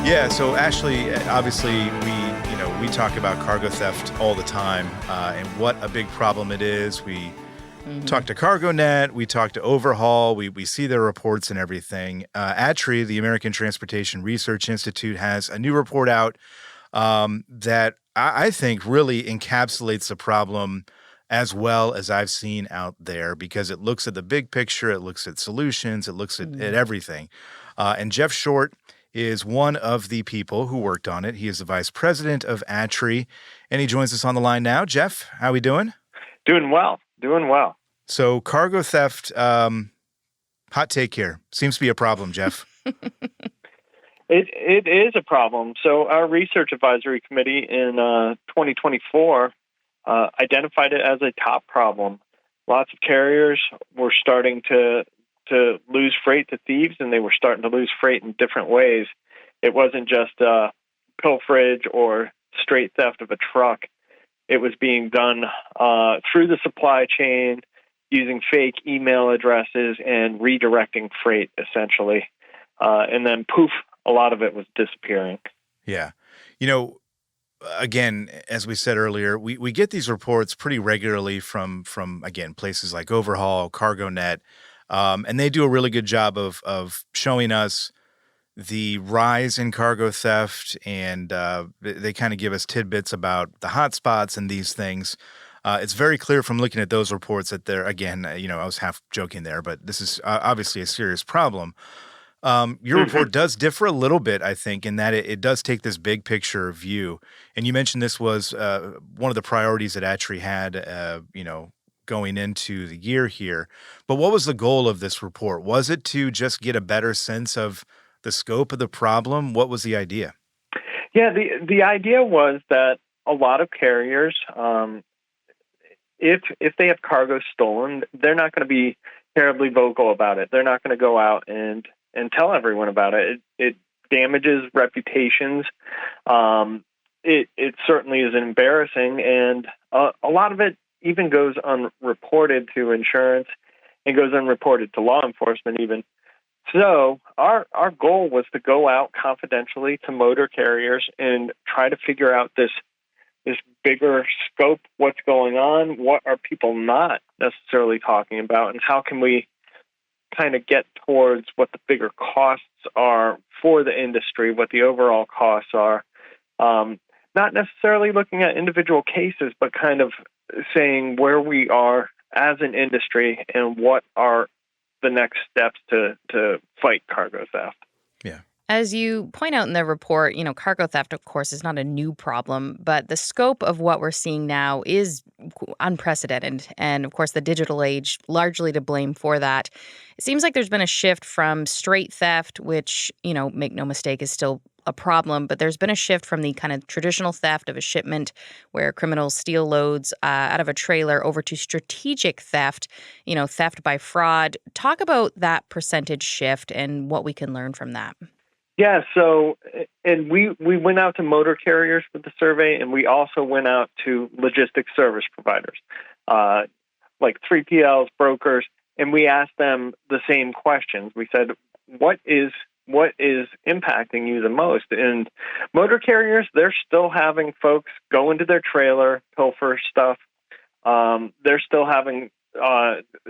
Yeah, so Ashley, obviously we talk about cargo theft all the time, and what a big problem it is. We Hmm. talk to CargoNet, we talk to Overhaul, we see their reports and everything. ATRI, the American Transportation Research Institute, has a new report out that I think really encapsulates the problem as well as I've seen out there because it looks at the big picture, it looks at solutions, it looks at everything. And Jeff Short is one of the people who worked on it. He is the vice president of ATRI, and he joins us on the line now. Jeff, how we doing? Doing well, doing well. So cargo theft, hot take here. Seems to be a problem, Jeff. It is a problem. So our research advisory committee in 2024 identified it as a top problem. Lots of carriers were starting to lose freight to thieves, and they were starting to lose freight in different ways. It wasn't just pilferage or straight theft of a truck. It was being done through the supply chain, using fake email addresses and redirecting freight, essentially. And then, poof, a lot of it was disappearing. Yeah. You know, again, as we said earlier, we get these reports pretty regularly from again, places like Overhaul, CargoNet, and they do a really good job of showing us the rise in cargo theft, and they kind of give us tidbits about the hot spots and these things. It's very clear from looking at those reports that they're, again, I was half joking there, but this is obviously a serious problem. Your report does differ a little bit, I think, in that it does take this big picture view. And you mentioned this was one of the priorities that ATRI had, going into the year here. But what was the goal of this report? Was it to just get a better sense of the scope of the problem? What was the idea? Yeah, the idea was that a lot of carriers, if they have cargo stolen, they're not going to be terribly vocal about it. They're not going to go out and tell everyone about it. It damages reputations. It certainly is embarrassing, and a lot of it even goes unreported to insurance and goes unreported to law enforcement even. So our goal was to go out confidentially to motor carriers and try to figure out this bigger scope, what's going on, what are people not necessarily talking about, and how can we kind of get towards what the bigger costs are for the industry, what the overall costs are. Not necessarily looking at individual cases, but kind of saying where we are as an industry and what are the next steps to fight cargo theft. Yeah. As you point out in the report, cargo theft, of course, is not a new problem, but the scope of what we're seeing now is unprecedented. And of course, the digital age largely to blame for that. It seems like there's been a shift from straight theft, which, make no mistake, is still a problem, but there's been a shift from the kind of traditional theft of a shipment where criminals steal loads out of a trailer over to strategic theft, theft by fraud. Talk about that percentage shift and what we can learn from that. Yeah, so, and we went out to motor carriers with the survey, and we also went out to logistics service providers, like 3PLs, brokers, and we asked them the same questions. We said, what is impacting you the most? And motor carriers, they're still having folks go into their trailer, pilfer stuff. They're still having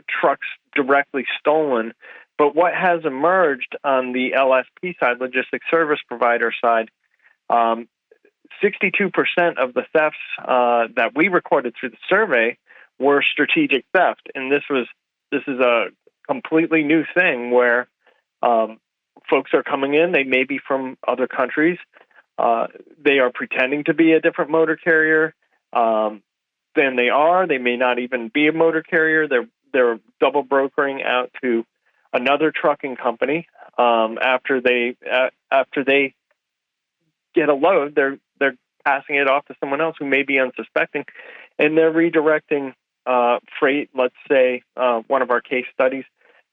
trucks directly stolen. But what has emerged on the LSP side, logistics service provider side, 62% of the thefts that we recorded through the survey were strategic theft, and this is a completely new thing where folks are coming in. They may be from other countries. They are pretending to be a different motor carrier than they are. They may not even be a motor carrier. They're double brokering out to another trucking company. After they get a load, they're passing it off to someone else who may be unsuspecting, and they're redirecting freight. Let's say one of our case studies,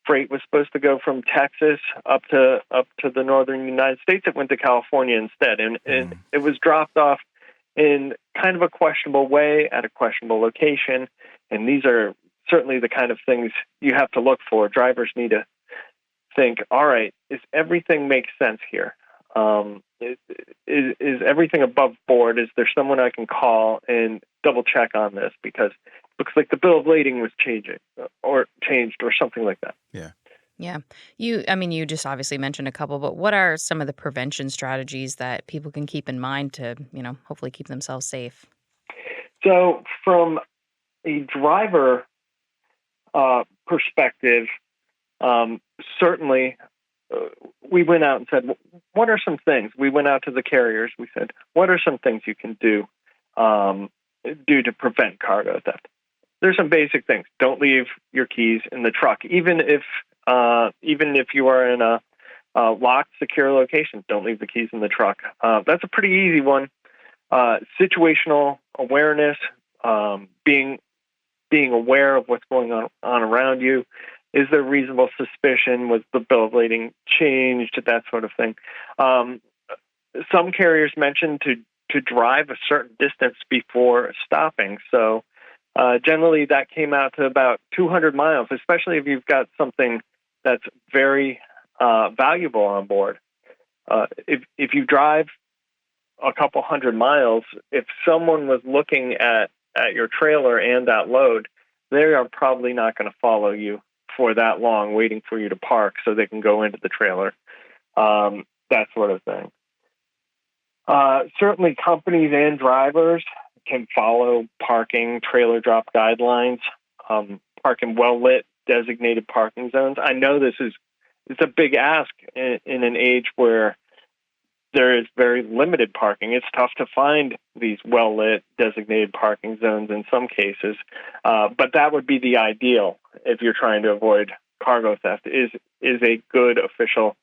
freight was supposed to go from Texas up to the northern United States. It went to California instead, and it was dropped off in kind of a questionable way at a questionable location. And these are certainly the kind of things you have to look for. Drivers need to think, all right, is everything make sense here? Is everything above board? Is there someone I can call and double check on this, because it looks like the bill of lading was changed or something like that. Yeah. Yeah. You just obviously mentioned a couple, but what are some of the prevention strategies that people can keep in mind to, hopefully keep themselves safe? So from a driver perspective, certainly we went out and said, what are some things? We went out to the carriers. We said, what are some things you can do to prevent cargo theft? There's some basic things. Don't leave your keys in the truck, even if you are in a locked, secure location. Don't leave the keys in the truck. That's a pretty easy one. Situational awareness, being aware of what's going on around you. Is there reasonable suspicion? Was the bill of lading changed? That sort of thing. Some carriers mentioned to drive a certain distance before stopping. So generally that came out to about 200 miles, especially if you've got something that's very valuable on board. If you drive a couple hundred miles, if someone was looking at your trailer and that load, they are probably not going to follow you for that long, waiting for you to park so they can go into the trailer, that sort of thing. Certainly companies and drivers can follow parking trailer drop guidelines, park in well-lit designated parking zones. I know it's a big ask in an age where there is very limited parking. It's tough to find these well-lit designated parking zones in some cases, but that would be the ideal if you're trying to avoid cargo theft, is a good official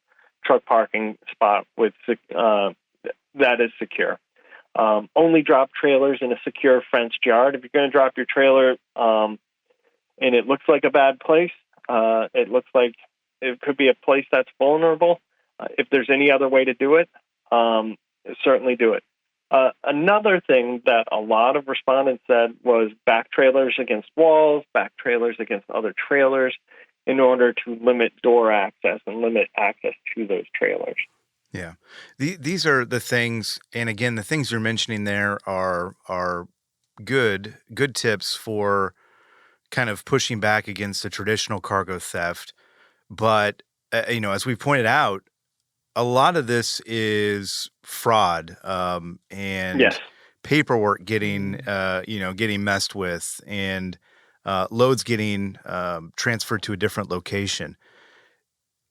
truck parking spot with that is secure. Only drop trailers in a secure fenced yard. If you're going to drop your trailer and it looks like a bad place, it looks like it could be a place that's vulnerable. If there's any other way to do it, certainly do it. Another thing that a lot of respondents said was back trailers against walls, back trailers against other trailers, in order to limit door access and limit access to those trailers. Yeah. These are the things, and again, the things you're mentioning there are good tips for kind of pushing back against the traditional cargo theft. But as we pointed out, a lot of this is fraud, and Yes. paperwork getting messed with, and loads getting transferred to a different location.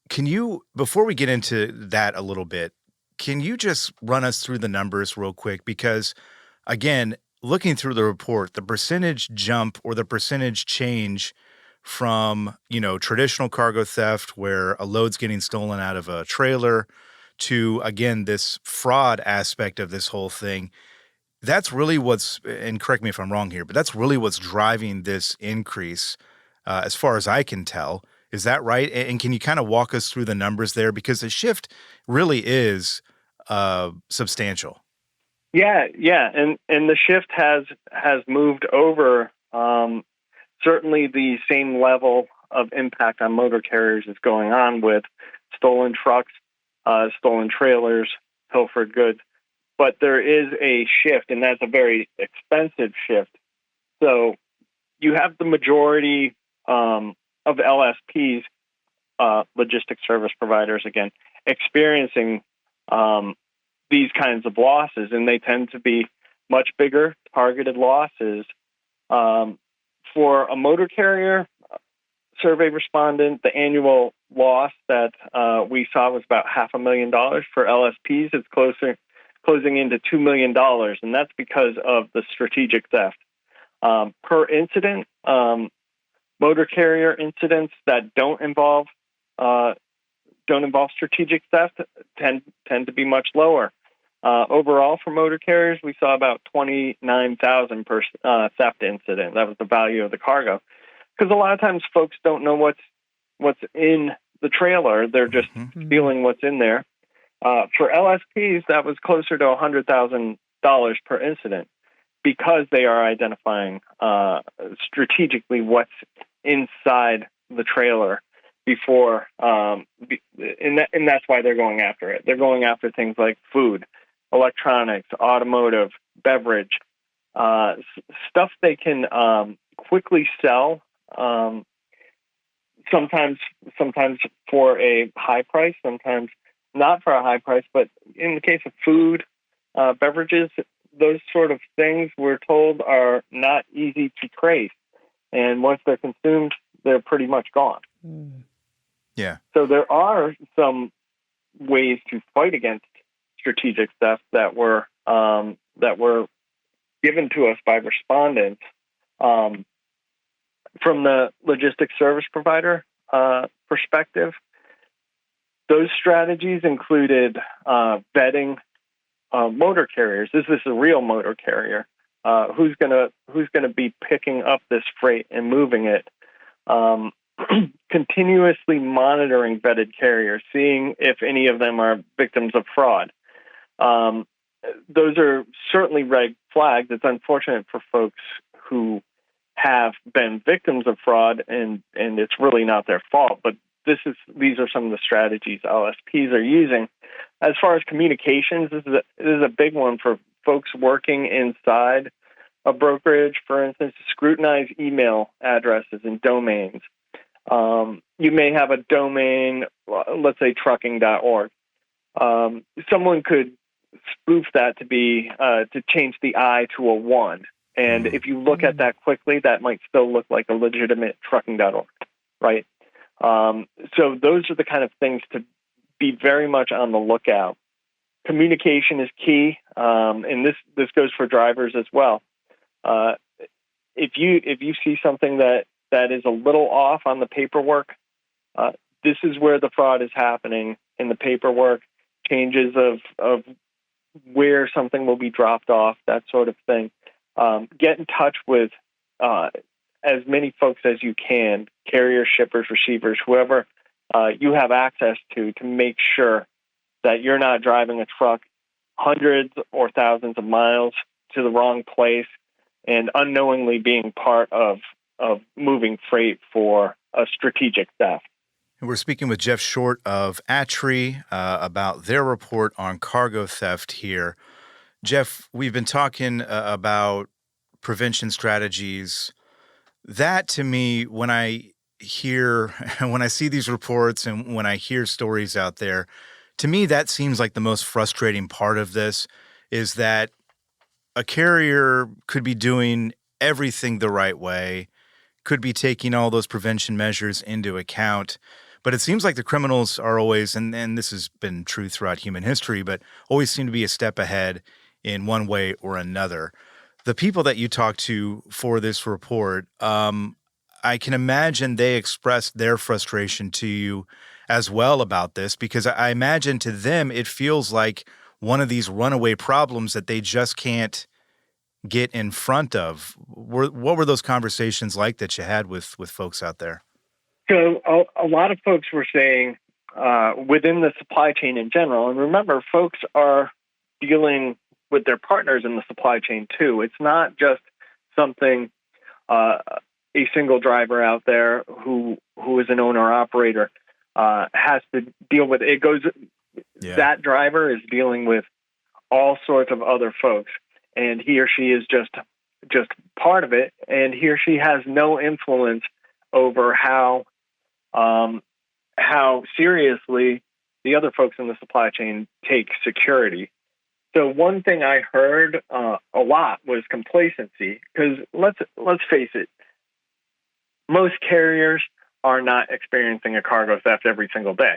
Can you, before we get into that a little bit, can you just run us through the numbers real quick? Because again, looking through the report, the percentage jump or the percentage change from, traditional cargo theft where a load's getting stolen out of a trailer to, again, this fraud aspect of this whole thing. That's really and correct me if I'm wrong here, but that's really what's driving this increase, as far as I can tell. Is that right? And can you kind of walk us through the numbers there? Because the shift really is substantial. Yeah, and the shift has moved over. Certainly, the same level of impact on motor carriers is going on with stolen trucks, stolen trailers, pilfered goods. But there is a shift, and that's a very expensive shift. So you have the majority of LSPs, logistics service providers, again, experiencing these kinds of losses, and they tend to be much bigger targeted losses. For a motor carrier survey respondent, the annual loss that we saw was about $500,000. For LSPs, it's closing into $2 million, and that's because of the strategic theft. Per incident, motor carrier incidents that don't involve strategic theft tend to be much lower. Overall, for motor carriers, we saw about 29,000 per theft incident. That was the value of the cargo, because a lot of times folks don't know what's in the trailer; they're just stealing what's in there. For LSPs, that was closer to $100,000 per incident, because they are identifying strategically what's inside the trailer before, in and that's why they're going after it. They're going after things like food, electronics, automotive, beverage, stuff they can quickly sell. Sometimes, sometimes for a high price, sometimes not for a high price. But in the case of food, beverages, those sort of things, we're told, are not easy to trace. And once they're consumed, they're pretty much gone. Mm. Yeah. So there are some ways to fight against strategic theft that were given to us by respondents. From the logistics service provider perspective, those strategies included vetting motor carriers. Is this a real motor carrier? Who's gonna be picking up this freight and moving it? Continuously monitoring vetted carriers, seeing if any of them are victims of fraud. Those are certainly red flags. It's unfortunate for folks who have been victims of fraud, and it's really not their fault. But these are some of the strategies LSPs are using. As far as communications, this is a big one for folks working inside a brokerage. For instance, scrutinize email addresses and domains. You may have a domain, let's say trucking.org. Someone could spoof that to be to change the I to a 1. And if you look at that quickly, that might still look like a legitimate trucking.org, right? So those are the kind of things to be very much on the lookout. Communication is key, and this goes for drivers as well. If you see something that is a little off on the paperwork, this is where the fraud is happening in the paperwork, changes of where something will be dropped off, that sort of thing. Get in touch with as many folks as you can, carriers, shippers, receivers, whoever you have access to make sure that you're not driving a truck hundreds or thousands of miles to the wrong place and unknowingly being part of moving freight for a strategic theft. And we're speaking with Jeff Short of ATRI about their report on cargo theft here. Jeff, we've been talking about prevention strategies. That, to me, when I see these reports and when I hear stories out there, to me, that seems like the most frustrating part of this is that a carrier could be doing everything the right way, could be taking all those prevention measures into account. But it seems like the criminals are always, and this has been true throughout human history, but always seem to be a step ahead in one way or another. The people that you talked to for this report, I can imagine they expressed their frustration to you as well about this, because I imagine to them it feels like one of these runaway problems that they just can't get in front of. What were those conversations like that you had with folks out there? So a lot of folks were saying within the supply chain in general, and remember, folks are dealing with their partners in the supply chain too. It's not just something a single driver out there who is an owner operator has to deal with. It goes. Yeah. That driver is dealing with all sorts of other folks, and he or she is just part of it, and he or she has no influence over how seriously the other folks in the supply chain take security. So one thing I heard a lot was complacency, because let's face it, most carriers are not experiencing a cargo theft every single day.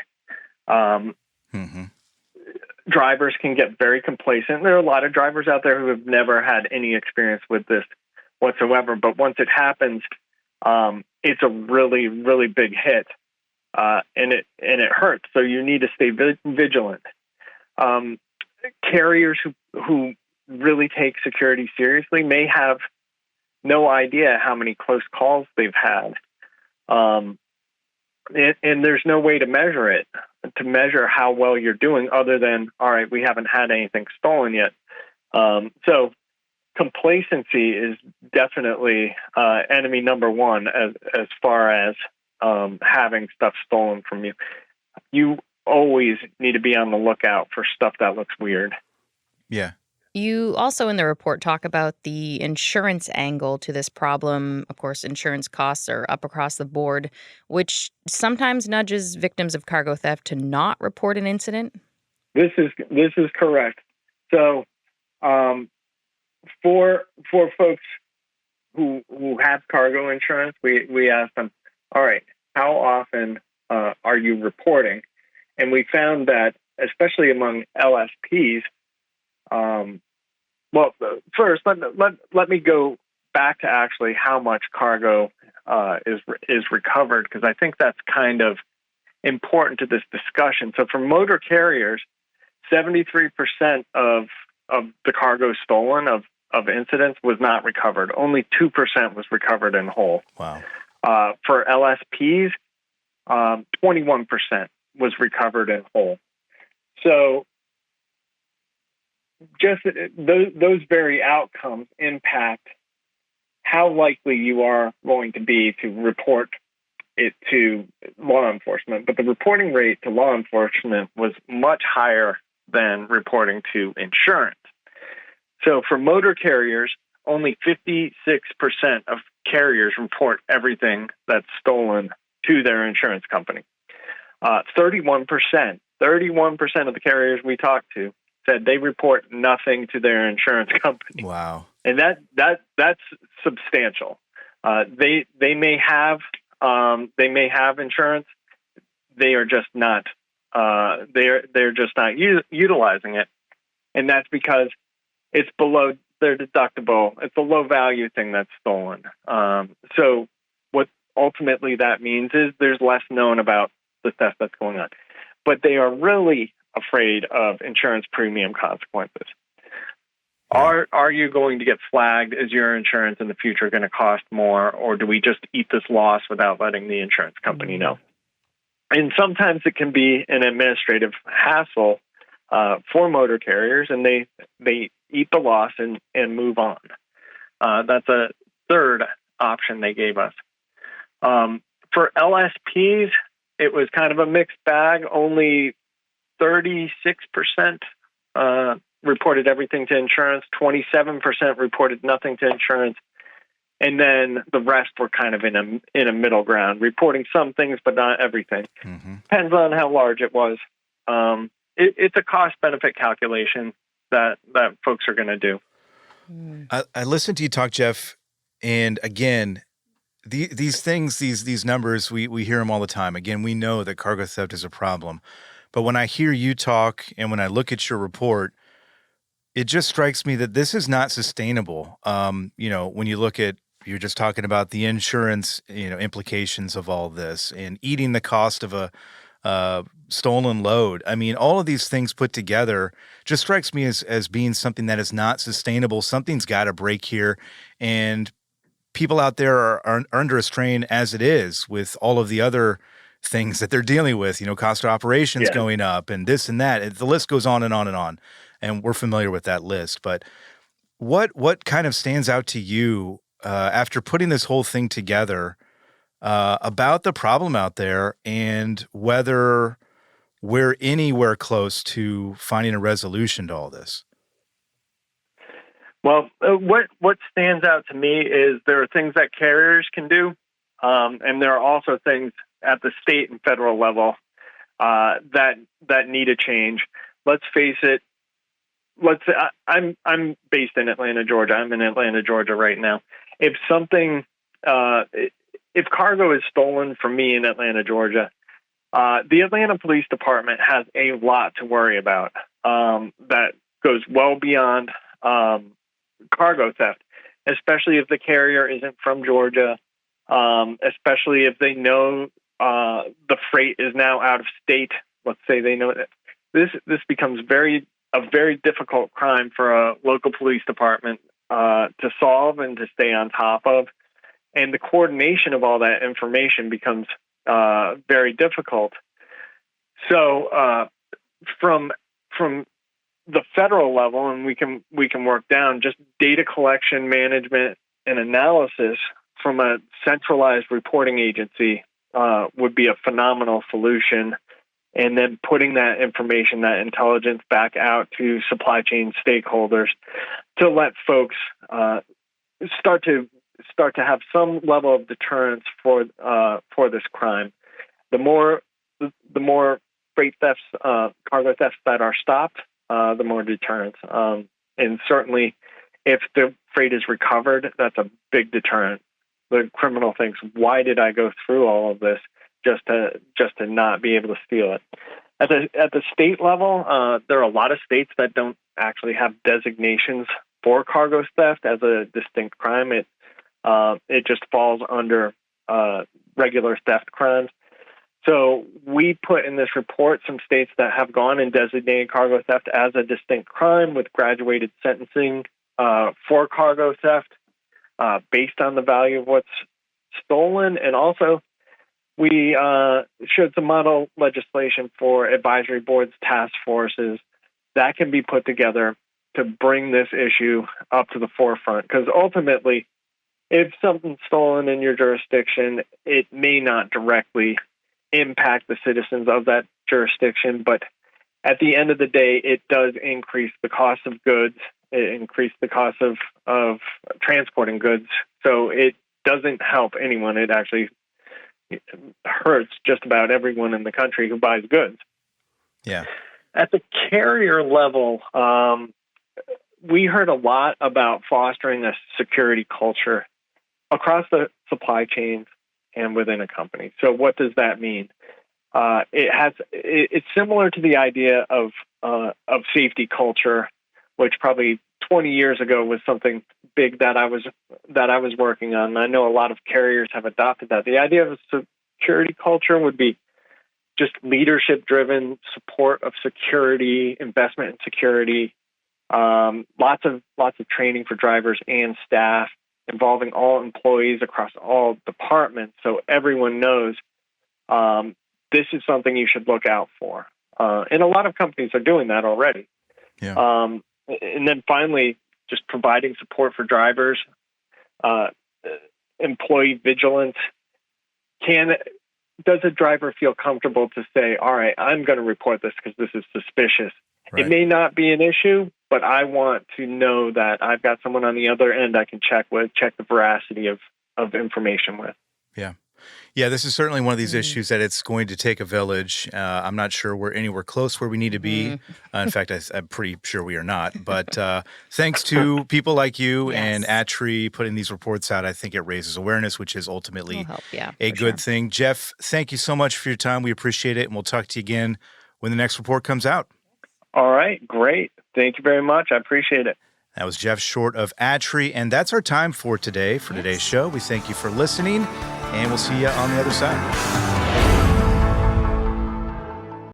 Drivers can get very complacent. There are a lot of drivers out there who have never had any experience with this whatsoever, but once it happens, it's a really, really big hit, and it hurts. So you need to stay vigilant. Carriers who really take security seriously may have no idea how many close calls they've had, and there's no way to measure it, to measure how well you're doing, other than, all right, we haven't had anything stolen yet. So complacency is definitely enemy number one as far as having stuff stolen from you. You always need to be on the lookout for stuff that looks weird. Yeah. You also in the report talk about the insurance angle to this problem. Of course, insurance costs are up across the board, which sometimes nudges victims of cargo theft to not report an incident. This is correct. So for folks who have cargo insurance, we ask them, all right, how often are you reporting? And we found that, especially among LSPs, well, first let me go back to actually how much cargo is recovered, because I think that's kind of important to this discussion. So for motor carriers, 73% of the cargo stolen of incidents was not recovered. Only 2% was recovered in whole. Wow. For LSPs, 21% was recovered in whole. So just those very outcomes impact how likely you are going to be to report it to law enforcement. But the reporting rate to law enforcement was much higher than reporting to insurance. So for motor carriers, only 56% of carriers report everything that's stolen to their insurance company. 31% of the carriers we talked to said they report nothing to their insurance company. Wow. And that's substantial. They may have insurance. They are just not they're just not utilizing it, and that's because it's below their deductible. It's a low value thing that's stolen. So what ultimately that means is there's less known about the theft that's going on. But they are really afraid of insurance premium consequences. Right. Are you going to get flagged? Is your insurance in the future going to cost more, or do we just eat this loss without letting the insurance company know? And sometimes it can be an administrative hassle for motor carriers, and they eat the loss and move on. That's a third option they gave us. For LSPs, it was kind of a mixed bag. Only 36% reported everything to insurance. 27% reported nothing to insurance. And then the rest were kind of in a middle ground, reporting some things but not everything. Mm-hmm. Depends on how large it was. It's a cost-benefit calculation that folks are going to do. I listened to you talk, Jeff, and again, these things, these numbers, we hear them all the time. Again, we know that cargo theft is a problem, but when I hear you talk and when I look at your report, it just strikes me that this is not sustainable. When you look at, you're just talking about the insurance, implications of all this and eating the cost of a stolen load. I mean, all of these things put together just strikes me as being something that is not sustainable. Something's got to break here, and people out there are under a strain as it is with all of the other things that they're dealing with, cost of operations going up and this and that. The list goes on and on and on. And we're familiar with that list. But what kind of stands out to you after putting this whole thing together about the problem out there and whether we're anywhere close to finding a resolution to all this? Well, what stands out to me is there are things that carriers can do, and there are also things at the state and federal level that need a change. Let's face it. Let's say I'm based in Atlanta, Georgia. I'm in Atlanta, Georgia right now. If cargo is stolen from me in Atlanta, Georgia, the Atlanta Police Department has a lot to worry about that goes well beyond cargo theft, especially if the carrier isn't from Georgia, especially if they know the freight is now out of state. Let's say they know that this becomes a very difficult crime for a local police department to solve and to stay on top of. And the coordination of all that information becomes very difficult. So from the federal level, and we can work down, just data collection, management, and analysis from a centralized reporting agency would be a phenomenal solution. and then putting that information, that intelligence back out to supply chain stakeholders to let folks start to have some level of deterrence for this crime. The more freight thefts, cargo thefts that are stopped, the more deterrence. And certainly, if the freight is recovered, that's a big deterrent. The criminal thinks, "Why did I go through all of this just to not be able to steal it?" At the state level, there are a lot of states that don't actually have designations for cargo theft as a distinct crime. It just falls under regular theft crimes. So we put in this report some states that have gone and designated cargo theft as a distinct crime with graduated sentencing for cargo theft based on the value of what's stolen. And also we showed some model legislation for advisory boards, task forces that can be put together to bring this issue up to the forefront. Because ultimately, if something's stolen in your jurisdiction, it may not directly impact the citizens of that jurisdiction, but at the end of the day, it does increase the cost of goods. It increases the cost of transporting goods. So it doesn't help anyone. It actually hurts just about everyone in the country who buys goods. Yeah. At the carrier level, we heard a lot about fostering a security culture across the supply chains and within a company. So what does that mean? It's similar to the idea of safety culture, which probably 20 years ago was something big that I was working on. I know a lot of carriers have adopted that. The idea of a security culture would be just leadership-driven support of security, investment in security, lots of training for drivers and staff, involving all employees across all departments, so everyone knows this is something you should look out for. And a lot of companies are doing that already. Yeah. And then finally, just providing support for drivers, employee vigilance. Does a driver feel comfortable to say, "All right, I'm going to report this because this is suspicious"? Right. It may not be an issue, but I want to know that I've got someone on the other end I can check the veracity of information with. Yeah. Yeah, this is certainly one of these issues that it's going to take a village. I'm not sure we're anywhere close where we need to be. In fact, I'm pretty sure we are not. But thanks to people like you and ATRI putting these reports out, I think it raises awareness, which is ultimately a good thing. Jeff, thank you so much for your time. We appreciate it, and we'll talk to you again when the next report comes out. All right, great. Thank you very much. I appreciate it. That was Jeff Short of ATRI, and that's our time for today, for today's show. We thank you for listening, and we'll see you on the other side.